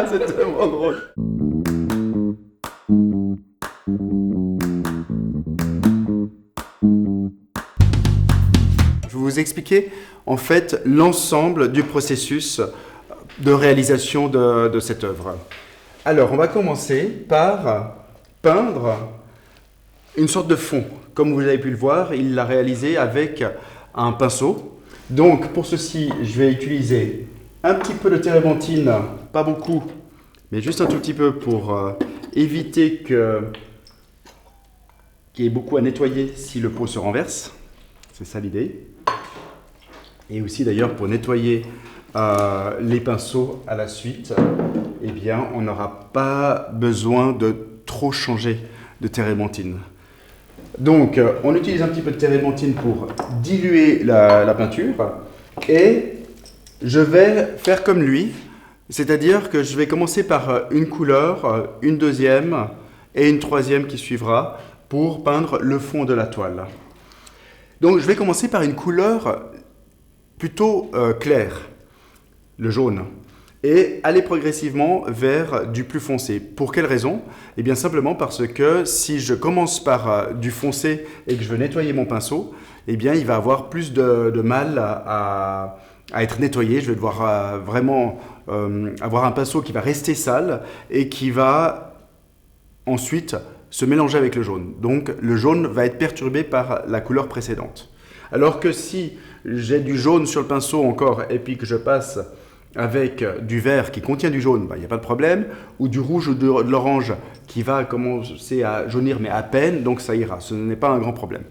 C'est tellement drôle. Je vais vous expliquer en fait l'ensemble du processus de réalisation de cette œuvre. Alors, on va commencer par peindre une sorte de fond. Comme vous avez pu le voir, il l'a réalisé avec un pinceau. Donc, pour ceci, je vais utiliser un petit peu de térébenthine, pas beaucoup, mais juste un tout petit peu pour éviter qu'il y ait beaucoup à nettoyer si le pot se renverse. C'est ça l'idée. Et aussi d'ailleurs pour nettoyer les pinceaux à la suite, eh bien, on n'aura pas besoin de trop changer de térébenthine. Donc, on utilise un petit peu de térébenthine pour diluer la peinture et je vais faire comme lui, c'est-à-dire que je vais commencer par une couleur, une deuxième et une troisième qui suivra pour peindre le fond de la toile. Donc, je vais commencer par une couleur plutôt claire, le jaune, et aller progressivement vers du plus foncé. Pour quelle raison? Eh bien simplement parce que si je commence par du foncé et que je veux nettoyer mon pinceau, eh bien il va avoir plus de mal à être nettoyé. Je vais devoir vraiment avoir un pinceau qui va rester sale et qui va ensuite se mélanger avec le jaune. Donc le jaune va être perturbé par la couleur précédente. Alors que si j'ai du jaune sur le pinceau encore et puis que je passe avec du vert qui contient du jaune, il n'y a pas de problème, ou du rouge ou de l'orange qui va commencer à jaunir mais à peine, donc ça ira, ce n'est pas un grand problème.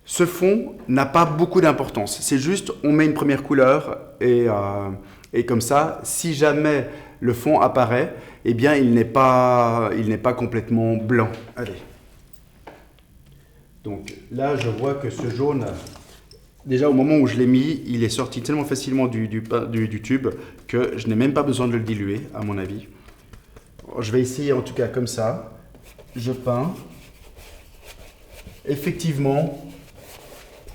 Ce fond n'a pas beaucoup d'importance, c'est juste on met une première couleur et comme ça, si jamais le fond apparaît, eh bien il n'est pas complètement blanc. Allez. Donc là je vois que ce jaune, déjà au moment où je l'ai mis, il est sorti tellement facilement du tube que je n'ai même pas besoin de le diluer à mon avis. Je vais essayer en tout cas comme ça. Je peins. Effectivement,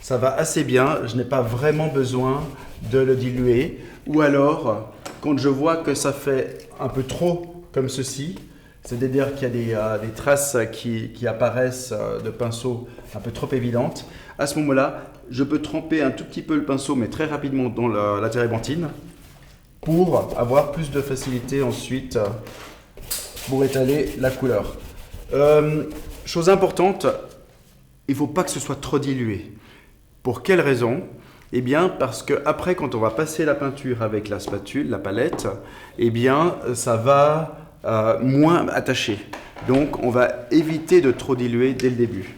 ça va assez bien. Je n'ai pas vraiment besoin de le diluer. Ou alors, quand je vois que ça fait un peu trop comme ceci, c'est-à-dire qu'il y a des traces qui apparaissent de pinceau un peu trop évidentes, à ce moment-là, je peux tremper un tout petit peu le pinceau, mais très rapidement dans la térébenthine, pour avoir plus de facilité ensuite pour étaler la couleur. Chose importante, il ne faut pas que ce soit trop dilué. Pour quelle raison? Eh bien, parce qu'après, quand on va passer la peinture avec la spatule, la palette, eh bien, ça va moins attacher. Donc, on va éviter de trop diluer dès le début.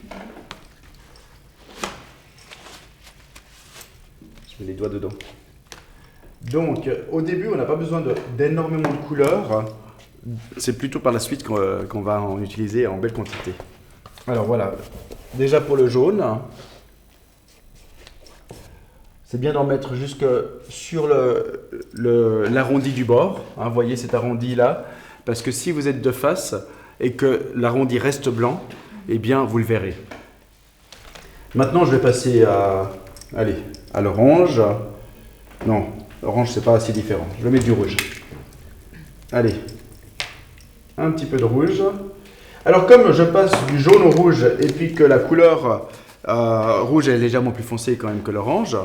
Je mets les doigts dedans. Donc, au début, on n'a pas besoin d'énormément de couleurs. C'est plutôt par la suite qu'on va en utiliser en belle quantité. Alors voilà, déjà pour le jaune, c'est bien d'en mettre jusque sur l'arrondi du bord. Vous voyez cet arrondi là, parce que si vous êtes de face et que l'arrondi reste blanc, eh bien vous le verrez. Maintenant, je vais passer à l'orange. Non, l'orange c'est pas assez différent. Je vais mettre du rouge. Allez, un petit peu de rouge. Alors comme je passe du jaune au rouge et puis que la couleur rouge est légèrement plus foncée quand même que l'orange,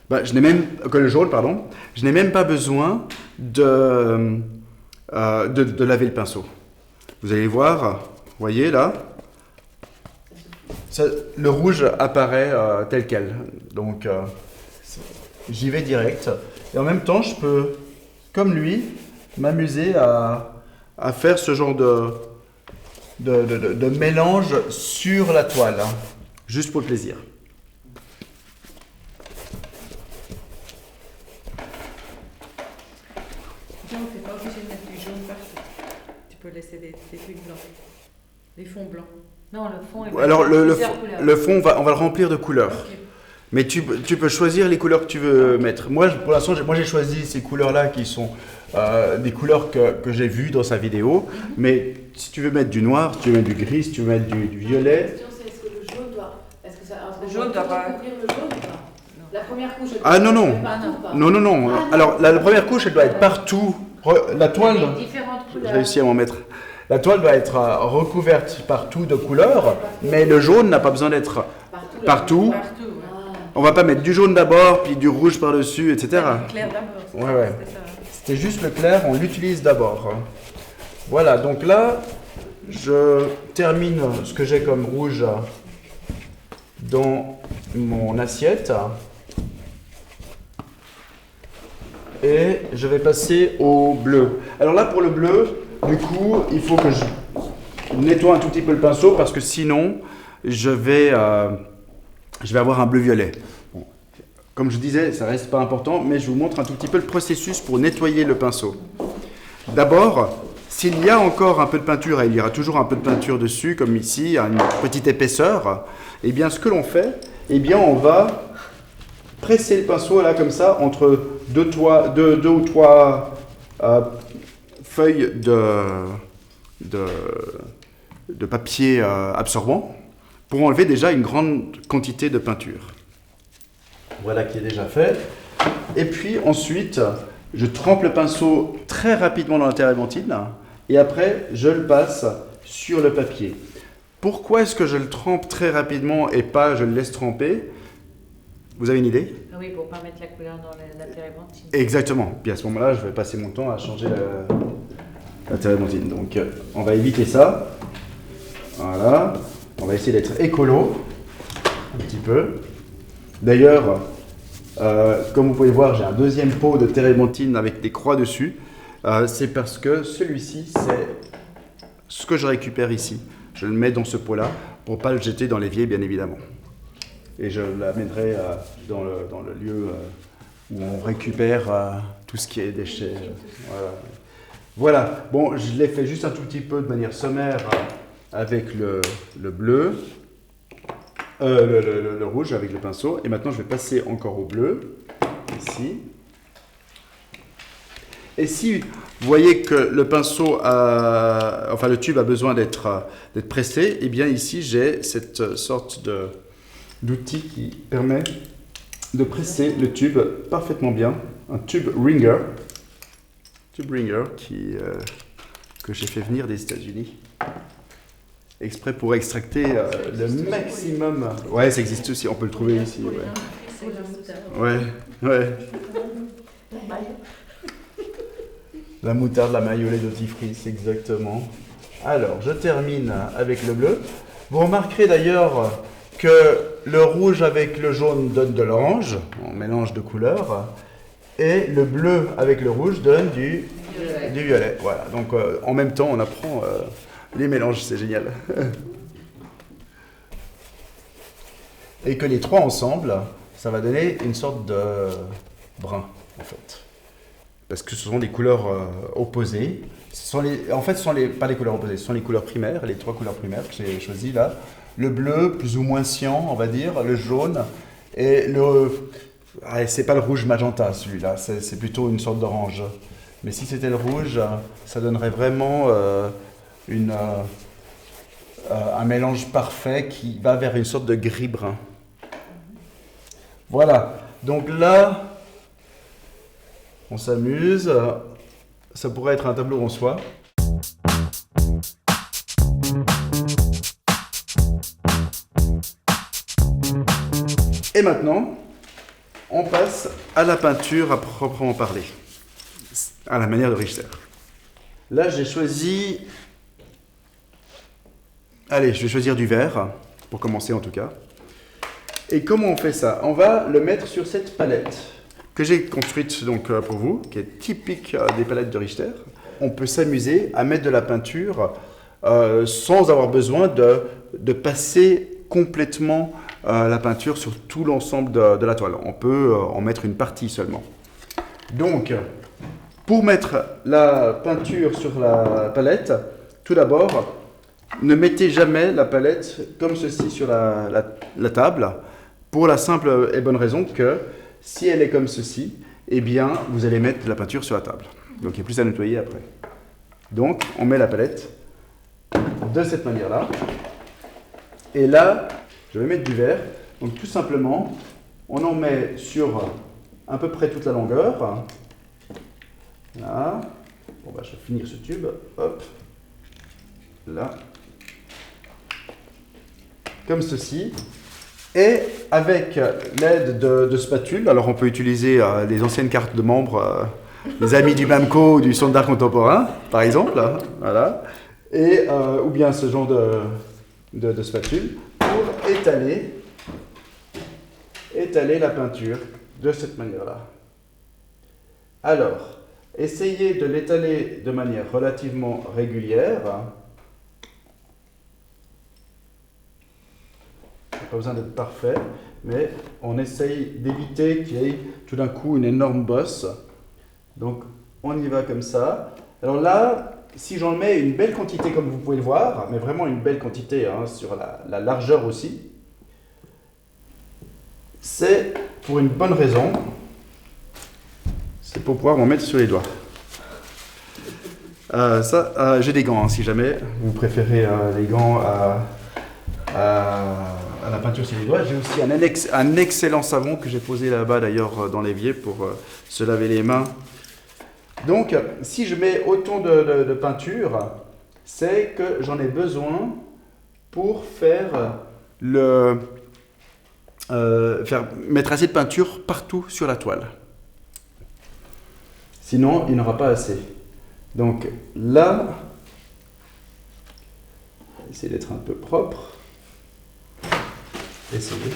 que le jaune, pardon, je n'ai même pas besoin de laver le pinceau. Vous allez voir, vous voyez là, le rouge apparaît tel quel. Donc j'y vais direct. Et en même temps, je peux, comme lui, m'amuser à faire ce genre de mélange sur la toile, juste pour le plaisir. On ne fait pas obligé de mettre du jaune partout. Tu peux laisser des trucs blancs, des fonds blancs. Non, le fond est alors le fond, on va le remplir de couleurs. Okay. Mais tu peux choisir les couleurs que tu veux mettre. Moi, pour l'instant, j'ai choisi ces couleurs-là qui sont des couleurs que j'ai vues dans sa vidéo. Mais si tu veux mettre du noir, si tu veux mettre du gris, si tu veux mettre du violet. La question, c'est est-ce que le jaune doit... Est-ce que ça le jaune doit pas... couvrir le jaune ou pas? La première couche. Ah non, non. Pas, pas. Non, non, non. Ah, Alors, la première couche, elle doit être partout. La toile, Avec différentes j'ai couleurs. réussi à m'en mettre. La toile doit être recouverte partout de couleurs, mais le jaune n'a pas besoin d'être Partout. partout. Partout, ouais. Ah. On va pas mettre du jaune d'abord, puis du rouge par-dessus, etc. Clair d'abord. Ouais, ouais. C'était ça. C'était juste le clair, on l'utilise d'abord. Voilà, donc là, je termine ce que j'ai comme rouge dans mon assiette. Et je vais passer au bleu. Alors là, pour le bleu, du coup, il faut que je nettoie un tout petit peu le pinceau parce que sinon, je vais avoir un bleu-violet. Bon, comme je disais, ça reste pas important, mais je vous montre un tout petit peu le processus pour nettoyer le pinceau. D'abord, s'il y a encore un peu de peinture, et il y aura toujours un peu de peinture dessus, comme ici, à une petite épaisseur, eh bien, ce que l'on fait, eh bien, on va presser le pinceau là comme ça entre deux ou trois feuilles de papier absorbant pour enlever déjà une grande quantité de peinture. Voilà qui est déjà fait. Et puis ensuite, je trempe le pinceau très rapidement dans la térébenthine et après je le passe sur le papier. Pourquoi est-ce que je le trempe très rapidement et pas je le laisse tremper? Vous avez une idée? Ah oui, pour pas mettre la couleur dans la térébenthine. Exactement. Puis à ce moment-là, je vais passer mon temps à changer la térébenthine. Donc on va éviter ça. Voilà. On va essayer d'être écolo un petit peu. D'ailleurs, comme vous pouvez voir, j'ai un deuxième pot de térébenthine avec des croix dessus. C'est parce que celui-ci, c'est ce que je récupère ici. Je le mets dans ce pot-là pour ne pas le jeter dans l'évier, bien évidemment. Et je l'amènerai dans le lieu où on récupère tout ce qui est déchets. Voilà. Bon, je l'ai fait juste un tout petit peu de manière sommaire avec le bleu, le rouge avec le pinceau. Et maintenant, je vais passer encore au bleu, ici. Et si vous voyez que le pinceau, enfin le tube a besoin d'être pressé, eh bien ici, j'ai cette sorte d'outil qui permet de presser le tube parfaitement bien. Un tube ringer. Tube ringer que j'ai fait venir des États-Unis. Exprès pour extracter le maximum. Ouais, ça existe aussi, on peut le trouver ici. Ouais, ouais. La moutarde, la maillot, dentifrice, exactement. Alors, je termine avec le bleu. Vous remarquerez d'ailleurs que le rouge avec le jaune donne de l'orange, on mélange de couleurs, et le bleu avec le rouge donne du violet. Voilà, donc en même temps, on apprend les mélanges, c'est génial. Et que les trois ensemble, ça va donner une sorte de brun, en fait. Parce que ce sont des couleurs opposées. En fait, ce sont pas les couleurs opposées, ce sont les couleurs primaires, les trois couleurs primaires que j'ai choisies là. Le bleu, plus ou moins cyan, on va dire, le jaune, et c'est pas le rouge magenta celui-là, c'est plutôt une sorte d'orange. Mais si c'était le rouge, ça donnerait vraiment un mélange parfait qui va vers une sorte de gris-brun. Voilà, donc là, on s'amuse. Ça pourrait être un tableau en soi. Et maintenant, on passe à la peinture à proprement parler, à la manière de Richter. Là, j'ai choisi... Allez, je vais choisir du vert, pour commencer en tout cas. Et comment on fait ça? On va le mettre sur cette palette que j'ai construite donc, pour vous, qui est typique des palettes de Richter. On peut s'amuser à mettre de la peinture sans avoir besoin de passer complètement la peinture sur tout l'ensemble de la toile. On peut en mettre une partie seulement. Donc, pour mettre la peinture sur la palette, tout d'abord, ne mettez jamais la palette comme ceci sur la table, pour la simple et bonne raison que si elle est comme ceci, eh bien, vous allez mettre de la peinture sur la table. Donc, il y a plus à nettoyer après. Donc, on met la palette de cette manière-là. Et là, je vais mettre du vert. Donc, tout simplement, On en met sur à peu près toute la longueur. Là. Bon, bah, je vais finir ce tube. Hop. Là. Comme ceci. Et avec l'aide de spatules, alors on peut utiliser les anciennes cartes de membres des amis du BAMCO ou du Centre d'art contemporain, par exemple. Voilà. Et, ou bien ce genre de spatule pour étaler la peinture de cette manière-là. Alors, essayez de l'étaler de manière relativement régulière. Il n'y a pas besoin d'être parfait, mais on essaye d'éviter qu'il y ait tout d'un coup une énorme bosse. Donc, on y va comme ça. Alors là, si j'en mets une belle quantité, comme vous pouvez le voir, mais vraiment une belle quantité hein, sur la largeur aussi, c'est pour une bonne raison, c'est pour pouvoir m'en mettre sur les doigts. J'ai des gants, hein, si jamais vous préférez les gants à la peinture sur les doigts. J'ai aussi un excellent savon que j'ai posé là-bas d'ailleurs dans l'évier pour se laver les mains. Donc, si je mets autant de peinture, c'est que j'en ai besoin pour mettre assez de peinture partout sur la toile. Sinon, il n'y en aura pas assez. Donc là, on va essayer d'être un peu propre. Essayez.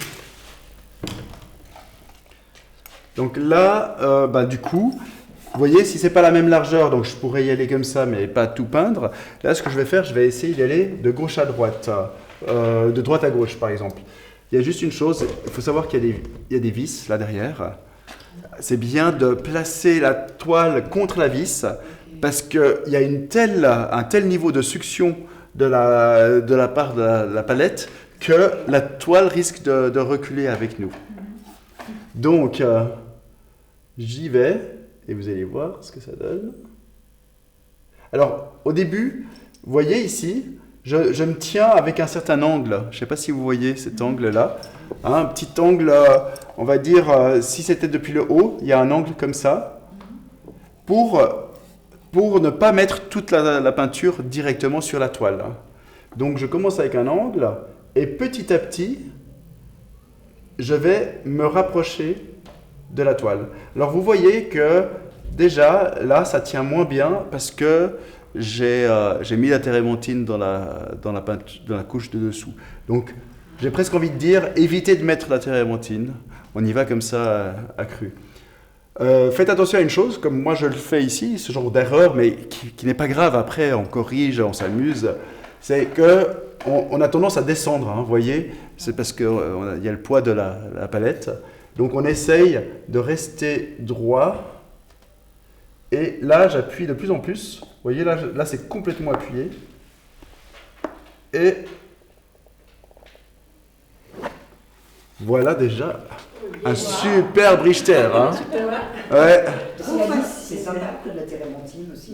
Donc là, du coup, vous voyez, si c'est pas la même largeur, donc je pourrais y aller comme ça, mais pas tout peindre. Là, ce que je vais faire, je vais essayer d'y aller de gauche à droite, de droite à gauche, par exemple. Il y a juste une chose, il faut savoir qu'il y a des vis là derrière. C'est bien de placer la toile contre la vis, parce qu'il y a un tel niveau de succion de la part de la palette que la toile risque de reculer avec nous. Donc, j'y vais. Et vous allez voir ce que ça donne. Alors, au début, vous voyez ici, je me tiens avec un certain angle. Je ne sais pas si vous voyez cet angle-là. Un petit angle, on va dire, si c'était depuis le haut, il y a un angle comme ça, pour ne pas mettre toute la peinture directement sur la toile. Donc, je commence avec un angle, et petit à petit, je vais me rapprocher de la toile. Alors vous voyez que déjà là ça tient moins bien parce que j'ai mis la térébenthine dans la couche de dessous. Donc j'ai presque envie de dire évitez de mettre la térébenthine, on y va comme ça à cru. Faites attention à une chose, comme moi je le fais ici, ce genre d'erreur, mais qui n'est pas grave, après on corrige, on s'amuse, c'est que on a tendance à descendre, hein, vous voyez, c'est parce qu'il y a le poids de la palette. Donc on essaye de rester droit. Et là, j'appuie de plus en plus. Vous voyez, là c'est complètement appuyé. Et voilà déjà un super Richter. Hein. Ouais. C'est sympa que de la térébenthine aussi.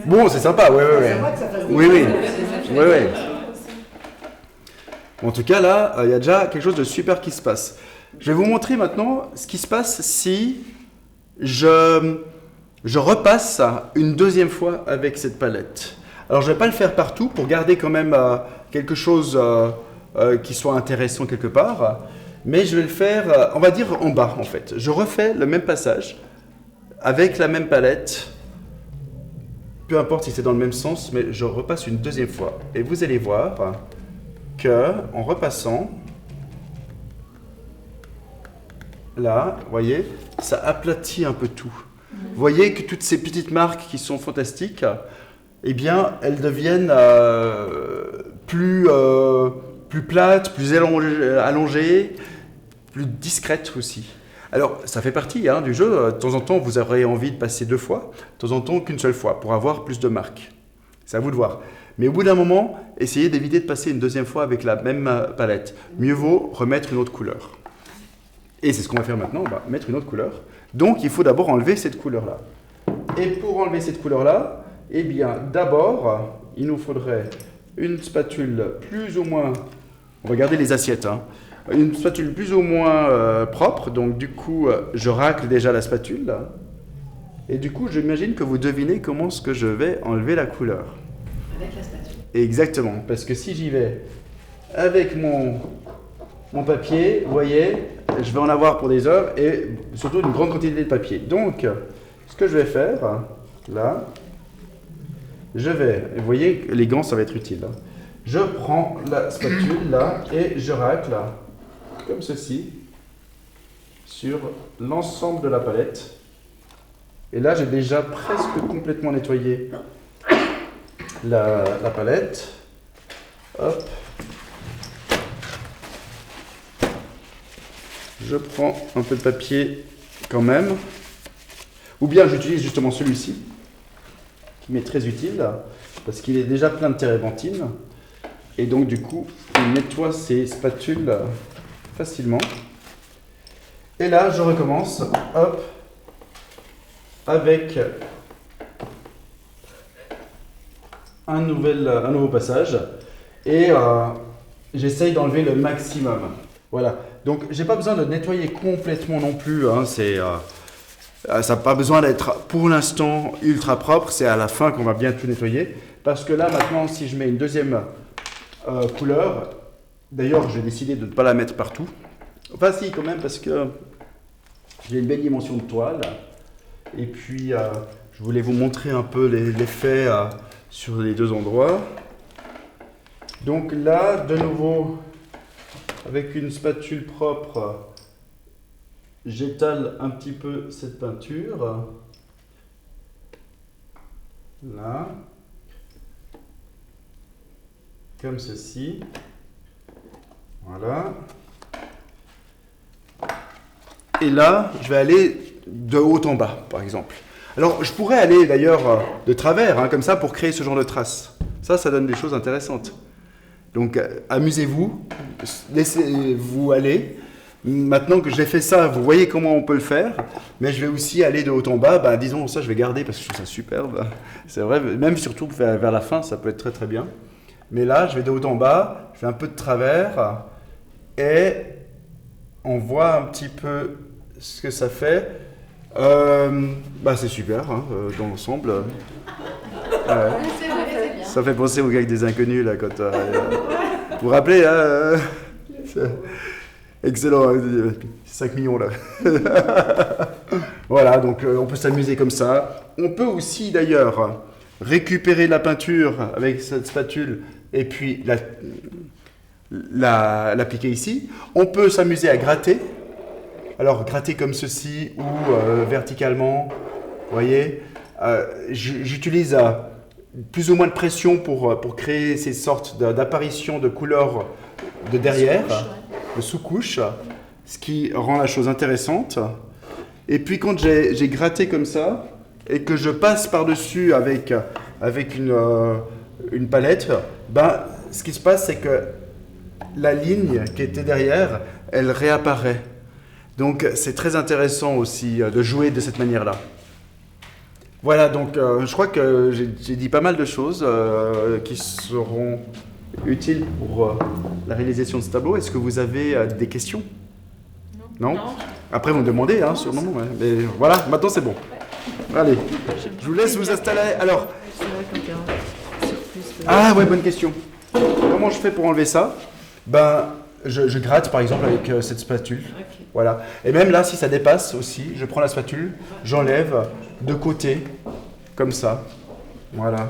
Bon, c'est sympa, ouais. Oui. En tout cas, là, il y a déjà quelque chose de super qui se passe. Je vais vous montrer maintenant ce qui se passe si je repasse une deuxième fois avec cette palette. Alors, je ne vais pas le faire partout pour garder quand même quelque chose qui soit intéressant quelque part, mais je vais le faire, on va dire, en bas en fait. Je refais le même passage avec la même palette, peu importe si c'est dans le même sens, mais je repasse une deuxième fois. Et vous allez voir qu'en repassant, là, vous voyez, ça aplatit un peu tout. Vous voyez que toutes ces petites marques qui sont fantastiques, eh bien, elles deviennent plus plates, plus allongées, plus discrètes aussi. Alors, ça fait partie du jeu. De temps en temps, vous aurez envie de passer 2 fois, de temps en temps qu'une seule fois, pour avoir plus de marques. C'est à vous de voir. Mais au bout d'un moment, essayez d'éviter de passer une deuxième fois avec la même palette. Mieux vaut remettre une autre couleur. Et c'est ce qu'on va faire maintenant, on va mettre une autre couleur. Donc, il faut d'abord enlever cette couleur-là. Et pour enlever cette couleur-là, eh bien, d'abord, il nous faudrait une spatule plus ou moins... On va garder les assiettes, une spatule plus ou moins propre, donc du coup, je racle déjà la spatule, là. Et du coup, j'imagine que vous devinez comment est-ce que je vais enlever la couleur. Avec la spatule. Exactement, parce que si j'y vais avec mon papier, vous voyez, je vais en avoir pour des heures et surtout une grande quantité de papier. Donc, ce que je vais faire, là, vous voyez, les gants, ça va être utile. Hein. Je prends la spatule, là, et je racle, comme ceci, sur l'ensemble de la palette. Et là, j'ai déjà presque complètement nettoyé la palette. Hop. Je prends un peu de papier quand même. Ou bien j'utilise justement celui-ci, qui m'est très utile, parce qu'il est déjà plein de térébenthine. Et donc du coup, il nettoie ces spatules facilement. Et là, je recommence, hop, avec un nouveau passage. Et j'essaye d'enlever le maximum. Voilà. Donc, j'ai pas besoin de nettoyer complètement non plus. Hein. Ça n'a pas besoin d'être pour l'instant ultra propre. C'est à la fin qu'on va bien tout nettoyer. Parce que là, maintenant, si je mets une deuxième couleur, d'ailleurs, j'ai décidé de ne pas la mettre partout. Enfin, si, quand même, parce que j'ai une belle dimension de toile. Et puis, je voulais vous montrer un peu l'effet sur les deux endroits. Donc là, de nouveau, avec une spatule propre, j'étale un petit peu cette peinture. Là. Comme ceci. Voilà. Et là, je vais aller de haut en bas, par exemple. Alors, je pourrais aller d'ailleurs de travers, hein, comme ça, pour créer ce genre de traces. Ça donne des choses intéressantes. Donc, amusez-vous, laissez-vous aller. Maintenant que j'ai fait ça, vous voyez comment on peut le faire. Mais je vais aussi aller de haut en bas. Ben, disons, ça, je vais garder parce que je trouve ça superbe. C'est vrai, même surtout vers la fin, ça peut être très très bien. Mais là, je vais de haut en bas, je fais un peu de travers. Et on voit un petit peu ce que ça fait. C'est super, hein, dans l'ensemble. Ça fait penser aux gars des inconnus, là, quand... vous vous rappelez, hein, excellent, 5 millions, là. Voilà, donc on peut s'amuser comme ça. On peut aussi, d'ailleurs, récupérer la peinture avec cette spatule et puis l'appliquer ici. On peut s'amuser à gratter. Alors, gratter comme ceci ou verticalement, vous voyez. J'utilise plus ou moins de pression pour créer ces sortes d'apparitions de couleurs de derrière, de sous-couche, ce qui rend la chose intéressante. Et puis, quand j'ai gratté comme ça, et que je passe par-dessus avec une palette, ce qui se passe, c'est que la ligne qui était derrière, elle réapparaît. Donc, c'est très intéressant aussi de jouer de cette manière-là. Voilà, donc je crois que j'ai dit pas mal de choses qui seront utiles pour la réalisation de ce tableau. Est-ce que vous avez des questions ? Non. Après, vous me demandez, hein, sur le moment. Ouais. Mais voilà, maintenant c'est bon. Allez, je vous laisse vous installer. Alors. Ah ouais, bonne question. Comment je fais pour enlever ça ? Je gratte par exemple avec cette spatule. Okay. Voilà. Et même là, si ça dépasse aussi, je prends la spatule, j'enlève de côté, comme ça. Voilà.